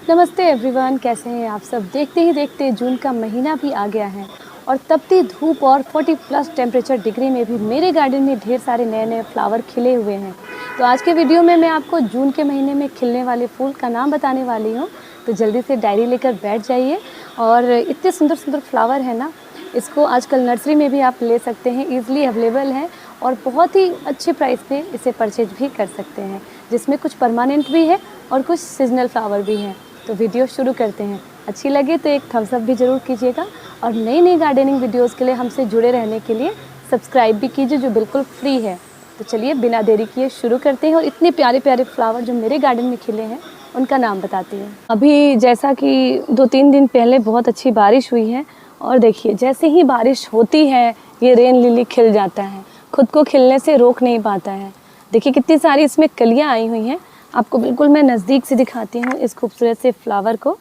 नमस्ते एवरीवन, कैसे हैं आप सब। देखते ही देखते जून का महीना भी आ गया है और तपती धूप और 40 प्लस टेम्परेचर डिग्री में भी मेरे गार्डन में ढेर सारे नए नए फ्लावर खिले हुए हैं। तो आज के वीडियो में मैं आपको जून के महीने में खिलने वाले फूल का नाम बताने वाली हूँ। तो जल्दी से डायरी लेकर बैठ जाइए। और इतने सुंदर सुंदर फ्लावर है ना, इसको आजकल नर्सरी में भी आप ले सकते हैं, ईजिली अवेलेबल है और बहुत ही अच्छे प्राइस पे इसे परचेज भी कर सकते हैं, जिसमें कुछ परमानेंट भी है और कुछ सीजनल फ्लावर भी हैं। तो वीडियो शुरू करते हैं। अच्छी लगे तो एक थम्स अप भी ज़रूर कीजिएगा और नई नई गार्डनिंग वीडियोस के लिए हमसे जुड़े रहने के लिए सब्सक्राइब भी कीजिए, जो बिल्कुल फ्री है। तो चलिए बिना देरी किए शुरू करते हैं और इतने प्यारे प्यारे फ्लावर जो मेरे गार्डन में खिले हैं उनका नाम बताती हूँ। अभी जैसा कि 2-3 दिन पहले बहुत अच्छी बारिश हुई है और देखिए जैसे ही बारिश होती है ये रेन लिली खिल जाता है, खुद को खिलने से रोक नहीं पाता है। देखिए कितनी सारी इसमें कलियाँ आई हुई हैं। आपको बिल्कुल मैं नज़दीक से दिखाती हूँ इस खूबसूरत से फ्लावर को।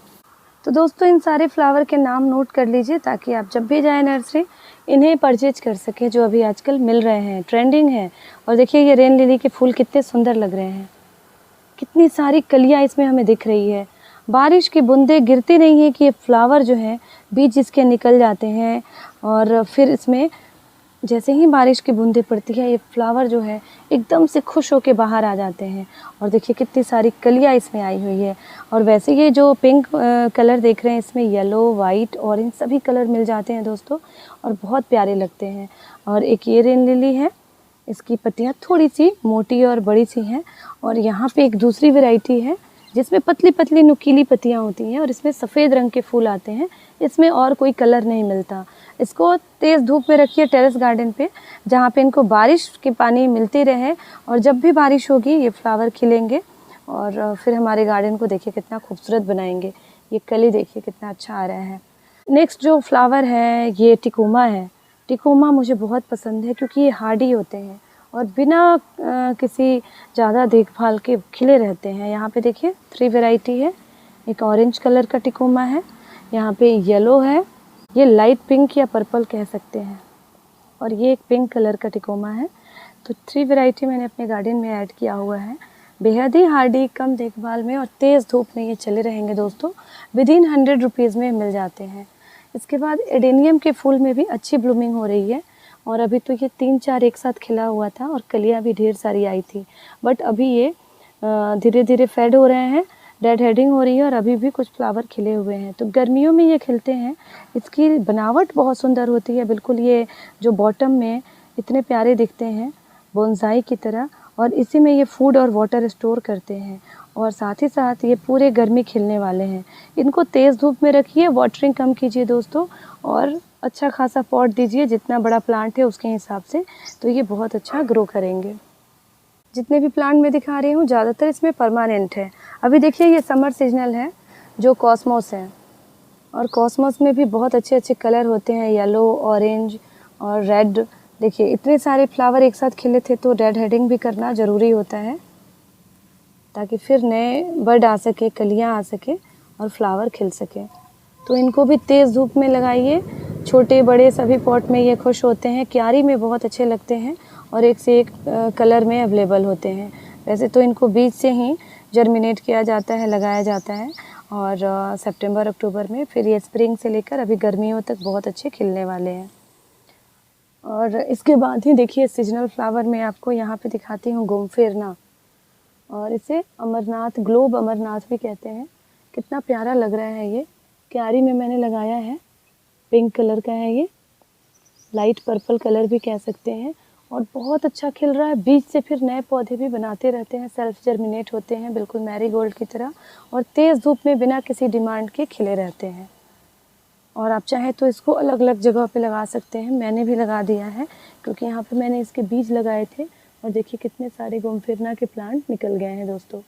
तो दोस्तों इन सारे फ्लावर के नाम नोट कर लीजिए ताकि आप जब भी जाएं नर्सरी इन्हें परचेज कर सकें, जो अभी आजकल मिल रहे हैं, ट्रेंडिंग है। और देखिए ये रेन लिली के फूल कितने सुंदर लग रहे हैं, कितनी सारी कलियाँ इसमें हमें दिख रही है। बारिश की बूंदें गिरती नहीं है कि ये फ्लावर जो है बीज इसके निकल जाते हैं और फिर इसमें जैसे ही बारिश की बूंदें पड़ती है ये फ्लावर जो है एकदम से खुश होके बाहर आ जाते हैं। और देखिए कितनी सारी कलियाँ इसमें आई हुई है। और वैसे ये जो पिंक कलर देख रहे हैं इसमें येलो, वाइट, ऑरेंज सभी कलर मिल जाते हैं दोस्तों और बहुत प्यारे लगते हैं। और एक ये रेन लिली है, इसकी पत्तियाँ थोड़ी सी मोटी और बड़ी सी हैं। और यहाँ पे एक दूसरी वैरायटी है जिसमें पतली पतली नुकीली पत्तियाँ होती हैं और इसमें सफ़ेद रंग के फूल आते हैं। इसमें और कोई कलर नहीं मिलता। इसको तेज़ धूप में रखिए टेरेस गार्डन पे, जहाँ पे इनको बारिश के पानी मिलती रहे और जब भी बारिश होगी ये फ्लावर खिलेंगे और फिर हमारे गार्डन को देखिए कितना खूबसूरत बनाएंगे। ये कली देखिए कितना अच्छा आ रहा है। नेक्स्ट जो फ्लावर है ये टिकोमा है। टिकोमा मुझे बहुत पसंद है क्योंकि ये हार्डी होते हैं और बिना किसी ज़्यादा देखभाल के खिले रहते हैं। यहाँ पे देखिए 3 वैरायटी है। एक ऑरेंज कलर का टिकोमा है, यहाँ पे येलो है, ये लाइट पिंक या पर्पल कह सकते हैं, और ये एक पिंक कलर का टिकोमा है। तो 3 वैरायटी मैंने अपने गार्डन में ऐड किया हुआ है। बेहद ही हार्डी, कम देखभाल में और तेज़ धूप में ये चले रहेंगे दोस्तों। विदिन 100 रुपीज़ में मिल जाते हैं। इसके बाद एडेनियम के फूल में भी अच्छी ब्लूमिंग हो रही है और अभी तो ये 3-4 एक साथ खिला हुआ था और कलियाँ भी ढेर सारी आई थी, बट अभी ये धीरे धीरे फेड हो रहे हैं, डेड हेडिंग हो रही है और अभी भी कुछ फ्लावर खिले हुए हैं। तो गर्मियों में ये खिलते हैं। इसकी बनावट बहुत सुंदर होती है, बिल्कुल ये जो बॉटम में इतने प्यारे दिखते हैं बोनसाई की तरह, और इसी में ये फूड और वाटर स्टोर करते हैं और साथ ही साथ ये पूरे गर्मी खिलने वाले हैं। इनको तेज़ धूप में रखिए, वाटरिंग कम कीजिए दोस्तों और अच्छा खासा पॉट दीजिए, जितना बड़ा प्लांट है उसके हिसाब से, तो ये बहुत अच्छा ग्रो करेंगे। जितने भी प्लांट मैं दिखा रही हूँ ज़्यादातर इसमें परमानेंट है। अभी देखिए ये समर सीजनल है जो कॉस्मोस है, और कॉस्मोस में भी बहुत अच्छे अच्छे कलर होते हैं, येलो, ऑरेंज और रेड। देखिए इतने सारे फ्लावर एक साथ खिले थे तो रेड हेडिंग भी करना ज़रूरी होता है ताकि फिर नए बर्ड आ सके, कलियाँ आ सके और फ्लावर खिल सके। तो इनको भी तेज़ धूप में लगाइए। छोटे बड़े सभी पॉट में ये खुश होते हैं, क्यारी में बहुत अच्छे लगते हैं और एक से एक कलर में अवेलेबल होते हैं। वैसे तो इनको बीज से ही जर्मिनेट किया जाता है, लगाया जाता है और सितंबर अक्टूबर में, फिर ये स्प्रिंग से लेकर अभी गर्मियों तक बहुत अच्छे खिलने वाले हैं। और इसके बाद ही देखिए सीजनल फ्लावर में आपको यहाँ पे दिखाती हूँ गोमफेरना, और इसे अमरनाथ, ग्लोब अमरनाथ भी कहते हैं। कितना प्यारा लग रहा है ये। क्यारी में मैंने लगाया है, पिंक कलर का है ये, लाइट पर्पल कलर भी कह सकते हैं, और बहुत अच्छा खिल रहा है। बीज से फिर नए पौधे भी बनाते रहते हैं, सेल्फ जर्मिनेट होते हैं बिल्कुल मैरीगोल्ड की तरह, और तेज़ धूप में बिना किसी डिमांड के खिले रहते हैं। और आप चाहे तो इसको अलग अलग जगह पे लगा सकते हैं। मैंने भी लगा दिया है क्योंकि यहाँ पे मैंने इसके बीज लगाए थे और देखिए कितने सारे गोमफेरना के प्लांट निकल गए हैं दोस्तों।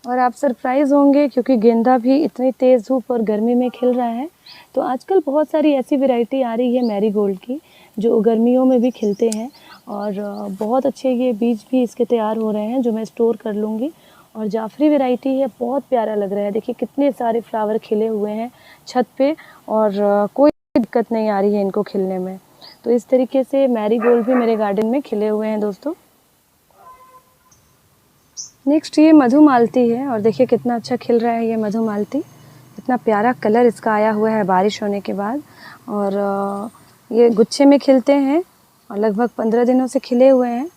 और आप सरप्राइज़ होंगे क्योंकि गेंदा भी इतनी तेज़ धूप और गर्मी में खिल रहा है। तो आजकल बहुत सारी ऐसी वैरायटी आ रही है मैरीगोल्ड की जो गर्मियों में भी खिलते हैं, और बहुत अच्छे ये बीज भी इसके तैयार हो रहे हैं जो मैं स्टोर कर लूँगी। और जाफरी वैरायटी है, बहुत प्यारा लग रहा है। देखिए कितने सारे फ्लावर खिले हुए हैं छत पे और कोई दिक्कत नहीं आ रही है इनको खिलने में। तो इस तरीके से मैरीगोल्ड भी मेरे गार्डन में खिले हुए हैं दोस्तों। नेक्स्ट ये मधुमालती है और देखिए कितना अच्छा खिल रहा है ये मधुमालती। इतना प्यारा कलर इसका आया हुआ है बारिश होने के बाद। और ये गुच्छे में खिलते हैं और लगभग 15 दिनों से खिले हुए हैं।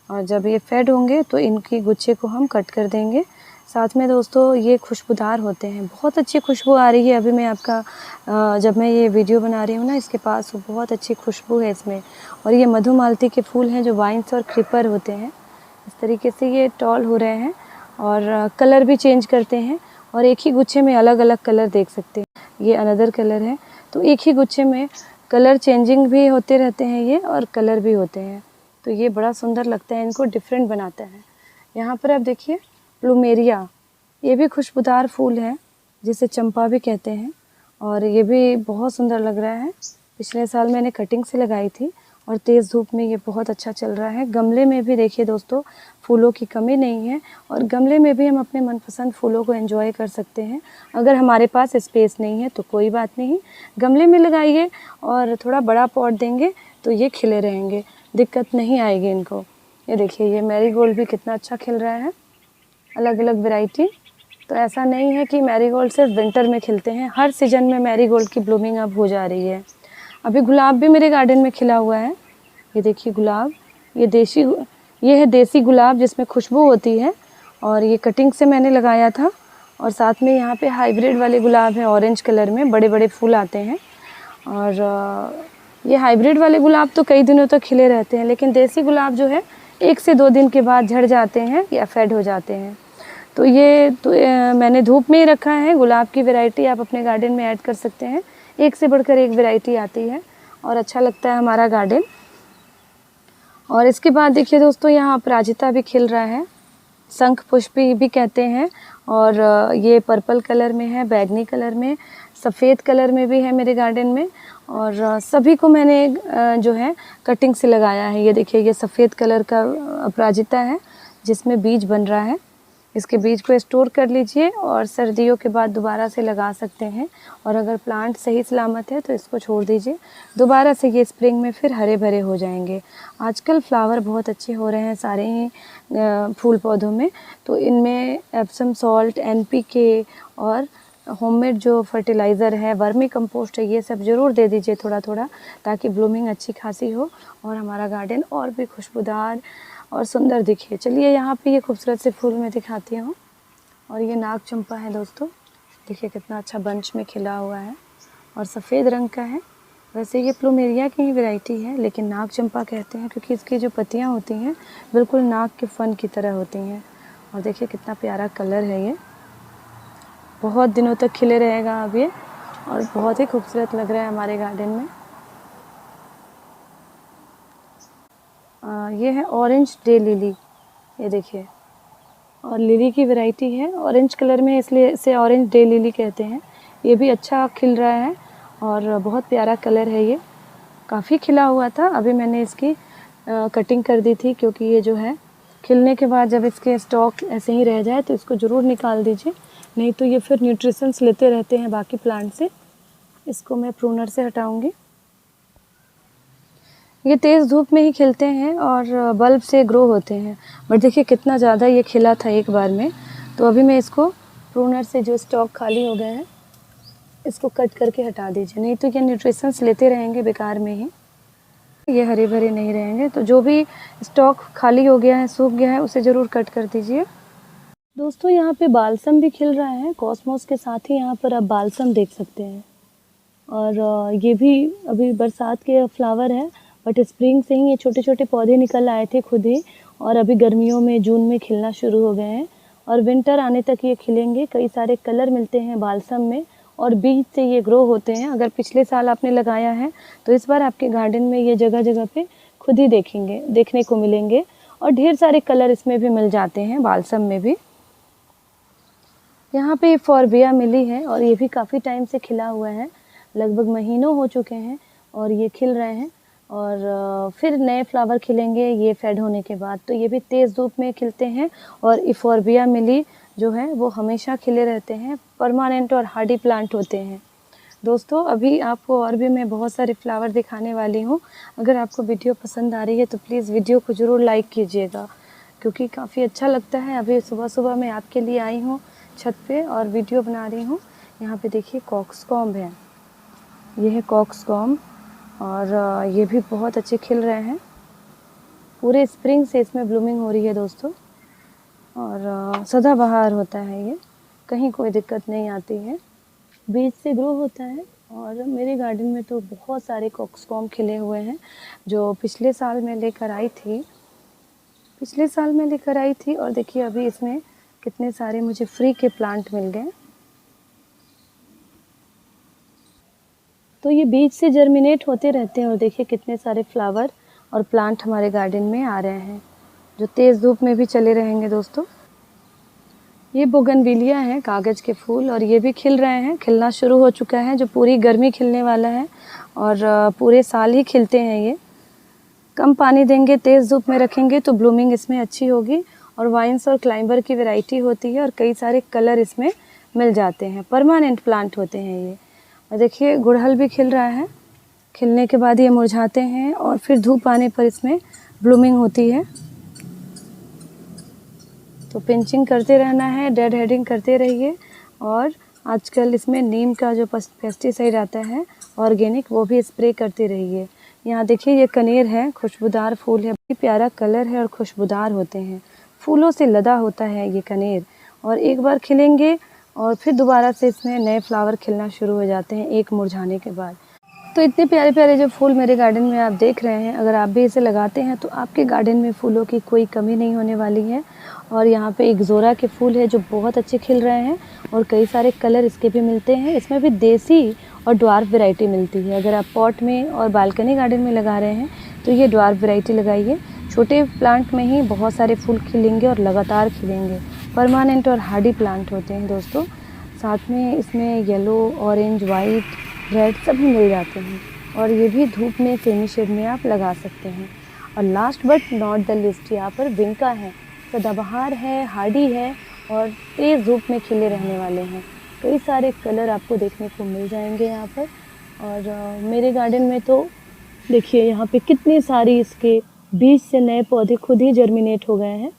और जब ये फेड होंगे तो इनकी गुच्छे को हम कट कर देंगे। साथ में दोस्तों ये खुशबूदार होते हैं, बहुत अच्छी खुशबू आ रही है। अभी मैं आपका जब मैं ये वीडियो बना रही हूँ ना, इसके पास बहुत अच्छी खुशबू है इसमें। और ये मधुमालती के फूल हैं जो वाइन्स और क्रीपर होते हैं। इस तरीके से ये टॉल हो रहे हैं और कलर भी चेंज करते हैं। और एक ही गुच्छे में अलग अलग कलर देख सकते हैं। ये अनदर कलर है, तो एक ही गुच्छे में कलर चेंजिंग भी होते रहते हैं ये, और कलर भी होते हैं। तो ये बड़ा सुंदर लगता है, इनको डिफरेंट बनाता है। यहाँ पर आप देखिए प्लूमेरिया, ये भी खुशबूदार फूल है जिसे चंपा भी कहते हैं। और ये भी बहुत सुंदर लग रहा है। पिछले साल मैंने कटिंग से लगाई थी और तेज़ धूप में ये बहुत अच्छा चल रहा है। गमले में भी देखिए दोस्तों फूलों की कमी नहीं है, और गमले में भी हम अपने मनपसंद फूलों को एंजॉय कर सकते हैं। अगर हमारे पास स्पेस नहीं है तो कोई बात नहीं, गमले में लगाइए और थोड़ा बड़ा पॉट देंगे तो ये खिले रहेंगे, दिक्कत नहीं आएगी इनको। ये देखिए ये मैरीगोल्ड भी कितना अच्छा खिल रहा है, अलग अलग वैरायटी। तो ऐसा नहीं है कि मैरीगोल्ड सिर्फ विंटर में खिलते हैं, हर सीज़न में मैरीगोल्ड की ब्लूमिंग अब हो जा रही है। अभी गुलाब भी मेरे गार्डन में खिला हुआ है। ये देखिए गुलाब, ये है देसी गुलाब जिसमें खुशबू होती है, और ये कटिंग से मैंने लगाया था। और साथ में यहाँ पे हाइब्रिड वाले गुलाब है, ऑरेंज कलर में बड़े बड़े फूल आते हैं। और ये हाइब्रिड वाले गुलाब तो कई दिनों तक खिले रहते हैं, लेकिन देसी गुलाब जो है 1 से 2 दिन के बाद झड़ जाते हैं या फेड हो जाते हैं। तो ये मैंने धूप में ही रखा है। गुलाब की वैरायटी आप अपने गार्डन में ऐड कर सकते हैं, एक से बढ़कर एक वैरायटी आती है और अच्छा लगता है हमारा गार्डन। और इसके बाद देखिए दोस्तों यहाँ अपराजिता भी खिल रहा है, शंख पुष्पी भी कहते हैं। और ये पर्पल कलर में है, बैगनी कलर में, सफ़ेद कलर में भी है मेरे गार्डन में। और सभी को मैंने जो है कटिंग से लगाया है। ये देखिए ये सफ़ेद कलर का अपराजिता है जिसमें बीज बन रहा है। इसके बीज को स्टोर कर लीजिए और सर्दियों के बाद दोबारा से लगा सकते हैं। और अगर प्लांट सही सलामत है तो इसको छोड़ दीजिए, दोबारा से ये स्प्रिंग में फिर हरे भरे हो जाएंगे। आजकल फ्लावर बहुत अच्छे हो रहे हैं सारे ही फूल पौधों में। तो इनमें एप्सम सॉल्ट, NPK और होममेड जो फर्टिलाइज़र है, वर्मी कंपोस्ट है, ये सब ज़रूर दे दीजिए थोड़ा थोड़ा, ताकि ब्लूमिंग अच्छी खासी हो और हमारा गार्डन और भी खुशबूदार और सुंदर दिखे। चलिए यहाँ पे ये खूबसूरत से फूल मैं दिखाती हूँ। और ये नाग चंपा है दोस्तों, देखिए कितना अच्छा बंच में खिला हुआ है और सफ़ेद रंग का है। वैसे ये प्लूमेरिया की ही वैरायटी है, लेकिन नाग चंपा कहते हैं क्योंकि इसकी जो पत्तियाँ होती हैं बिल्कुल नाग के फन की तरह होती हैं। और देखिए कितना प्यारा कलर है, ये बहुत दिनों तक खिले रहेगा अब ये, और बहुत ही खूबसूरत लग रहा है हमारे गार्डन में। ये है ऑरेंज डे लिली, ये देखिए, और लिली की वैरायटी है, ऑरेंज कलर में, इसलिए इसे ऑरेंज डे लिली कहते हैं। ये भी अच्छा खिल रहा है और बहुत प्यारा कलर है। ये काफ़ी खिला हुआ था, अभी मैंने इसकी कटिंग कर दी थी, क्योंकि ये जो है खिलने के बाद जब इसके स्टॉक ऐसे ही रह जाए तो इसको ज़रूर निकाल दीजिए, नहीं तो ये फिर न्यूट्रिशंस लेते रहते हैं बाकी प्लांट से। इसको मैं प्रूनर से हटाऊँगी। ये तेज़ धूप में ही खिलते हैं और बल्ब से ग्रो होते हैं, बट देखिए कितना ज़्यादा ये खिला था एक बार में। तो अभी मैं इसको प्रूनर से जो स्टॉक खाली हो गए हैं इसको कट करके हटा दीजिए, नहीं तो ये न्यूट्रिशंस लेते रहेंगे बेकार में ही, ये हरे भरे नहीं रहेंगे। तो जो भी स्टॉक खाली हो गया है, सूख गया है, उसे ज़रूर कट कर दीजिए। दोस्तों यहाँ पे बालसम भी खिल रहा है, कॉस्मोस के साथ ही यहाँ पर आप बालसम देख सकते हैं। और ये भी अभी बरसात के फ्लावर है, बट स्प्रिंग से ही ये छोटे छोटे पौधे निकल आए थे खुद ही, और अभी गर्मियों में जून में खिलना शुरू हो गए हैं और विंटर आने तक ये खिलेंगे। कई सारे कलर मिलते हैं बालसम में और बीज से ये ग्रो होते हैं। अगर पिछले साल आपने लगाया है तो इस बार आपके गार्डन में ये जगह जगह पे खुद ही देखने को मिलेंगे, और ढेर सारे कलर इसमें भी मिल जाते हैं बालसम में भी। यहाँ पे फॉरबिया मिली है और ये भी काफ़ी टाइम से खिला हुआ है, लगभग महीनों हो चुके हैं और ये खिल रहे हैं, और फिर नए फ्लावर खिलेंगे ये फेड होने के बाद। तो ये भी तेज़ धूप में खिलते हैं, और इफॉर्बिया मिली जो है वो हमेशा खिले रहते हैं, परमानेंट और हार्डी प्लांट होते हैं। दोस्तों अभी आपको और भी मैं बहुत सारे फ्लावर दिखाने वाली हूँ। अगर आपको वीडियो पसंद आ रही है तो प्लीज़ वीडियो को ज़रूर लाइक कीजिएगा। क्योंकि काफ़ी अच्छा लगता है। अभी सुबह सुबह मैं आपके लिए आई हूँ छत पे और वीडियो बना रही हूँ। यहाँ पे देखिए कॉक्सकॉम्ब है, ये है कॉक्सकॉम्ब और ये भी बहुत अच्छे खिल रहे हैं। पूरे स्प्रिंग से इसमें ब्लूमिंग हो रही है दोस्तों और सदाबहार होता है ये, कहीं कोई दिक्कत नहीं आती है। बीज से ग्रो होता है और मेरे गार्डन में तो बहुत सारे कॉक्सकॉम्ब खिले हुए हैं जो पिछले साल मैं लेकर आई थी और देखिए अभी इसमें कितने सारे मुझे फ्री के प्लांट मिल गए। तो ये बीज से जर्मिनेट होते रहते हैं और देखिए कितने सारे फ्लावर और प्लांट हमारे गार्डन में आ रहे हैं जो तेज़ धूप में भी चले रहेंगे दोस्तों। ये बोगनविलिया है, कागज़ के फूल, और ये भी खिल रहे हैं, खिलना शुरू हो चुका है, जो पूरी गर्मी खिलने वाला है और पूरे साल ही खिलते हैं ये। कम पानी देंगे, तेज़ धूप में रखेंगे तो ब्लूमिंग इसमें अच्छी होगी। और वाइन्स और क्लाइंबर की वैरायटी होती है और कई सारे कलर इसमें मिल जाते हैं, परमानेंट प्लांट होते हैं ये। और देखिए गुड़हल भी खिल रहा है, खिलने के बाद ये मुरझाते हैं और फिर धूप आने पर इसमें ब्लूमिंग होती है। तो पिंचिंग करते रहना है, डेड हेडिंग करते रहिए। और आजकल इसमें नीम का जो पेस्टिसाइड आता है ऑर्गेनिक, वो भी स्प्रे करते रहिए। यहाँ देखिए ये कनेर है, खुशबूदार फूल है, बहुत प्यारा कलर है और खुशबूदार होते हैं, फूलों से लदा होता है ये कनेर। और एक बार खिलेंगे और फिर दोबारा से इसमें नए फ्लावर खिलना शुरू हो जाते हैं एक मुरझाने के बाद। तो इतने प्यारे प्यारे जो फूल मेरे गार्डन में आप देख रहे हैं, अगर आप भी इसे लगाते हैं तो आपके गार्डन में फूलों की कोई कमी नहीं होने वाली है। और यहाँ पे एक ज़ोरा के फूल है जो बहुत अच्छे खिल रहे हैं और कई सारे कलर इसके भी मिलते हैं। इसमें भी देसी और ड्वार्फ वैरायटी मिलती है। अगर आप पॉट में और बालकनी गार्डन में लगा रहे हैं तो ये ड्वार्फ वैरायटी लगाइए। छोटे प्लांट में ही बहुत सारे फूल खिलेंगे और लगातार खिलेंगे, परमानेंट और हार्डी प्लांट होते हैं दोस्तों। साथ में इसमें येलो, ऑरेंज, वाइट, रेड सभी मिल जाते हैं और ये भी धूप में सेमी शेड में आप लगा सकते हैं। और last but not the list, यहाँ पर विंका है, सदाबहार है, हार्डी है और तेज़ धूप में खिले रहने वाले हैं। कई सारे कलर आपको देखने को मिल जाएंगे यहाँ पर। और मेरे गार्डन में तो देखिए यहाँ पे कितनी सारी इसके बीज से नए पौधे खुद ही जर्मिनेट हो गए हैं।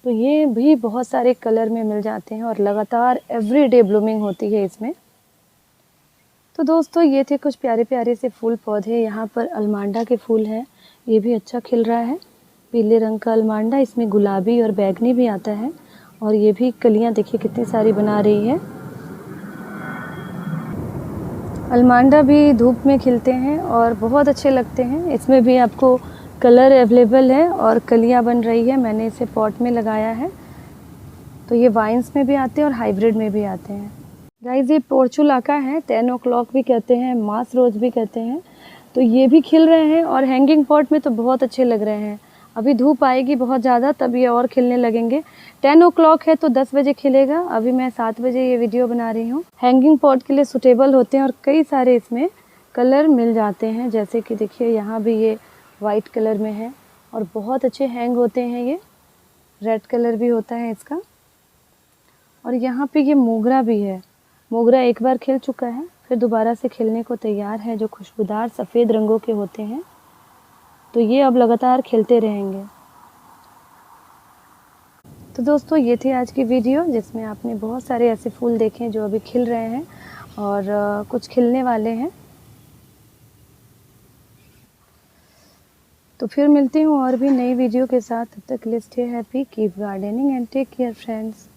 तो ये भी बहुत सारे कलर में मिल जाते हैं और लगातार एवरीडे ब्लूमिंग होती है इसमें। तो दोस्तों ये थे कुछ प्यारे प्यारे से फूल पौधे। यहाँ पर अलमांडा के फूल हैं, ये भी अच्छा खिल रहा है, पीले रंग का अलमांडा, इसमें गुलाबी और बैगनी भी आता है। और ये भी कलियाँ देखिए कितनी सारी बना रही है। अलमांडा भी धूप में खिलते हैं और बहुत अच्छे लगते हैं। इसमें भी आपको कलर अवेलेबल है और कलियाँ बन रही है। मैंने इसे पॉट में लगाया है। तो ये वाइन्स में भी आते हैं और हाइब्रिड में भी आते हैं। गाइस ये पोर्चुलाका है, 10 o'clock भी कहते हैं, मास रोज भी कहते हैं। तो ये भी खिल रहे हैं और हैंगिंग पॉट में तो बहुत अच्छे लग रहे हैं। अभी धूप आएगी बहुत ज़्यादा तब ये और खिलने लगेंगे। 10 o'clock है तो 10 बजे खिलेगा। अभी मैं 7 बजे ये वीडियो बना रही हूँ। हैंगिंग पॉट के लिए सूटेबल होते हैं और कई सारे इसमें कलर मिल जाते हैं। जैसे कि देखिए यहाँ भी ये वाइट कलर में है और बहुत अच्छे हैंग होते हैं। ये रेड कलर भी होता है इसका। और यहाँ पे ये मोगरा भी है। मोगरा एक बार खिल चुका है, फिर दोबारा से खिलने को तैयार है, जो खुशबूदार सफ़ेद रंगों के होते हैं। तो ये अब लगातार खिलते रहेंगे। तो दोस्तों ये थी आज की वीडियो जिसमें आपने बहुत सारे ऐसे फूल देखे जो अभी खिल रहे हैं और कुछ खिलने वाले हैं। तो फिर मिलती हूँ और भी नई वीडियो के साथ। तब तक के लिए stay happy, keep gardening and take care friends.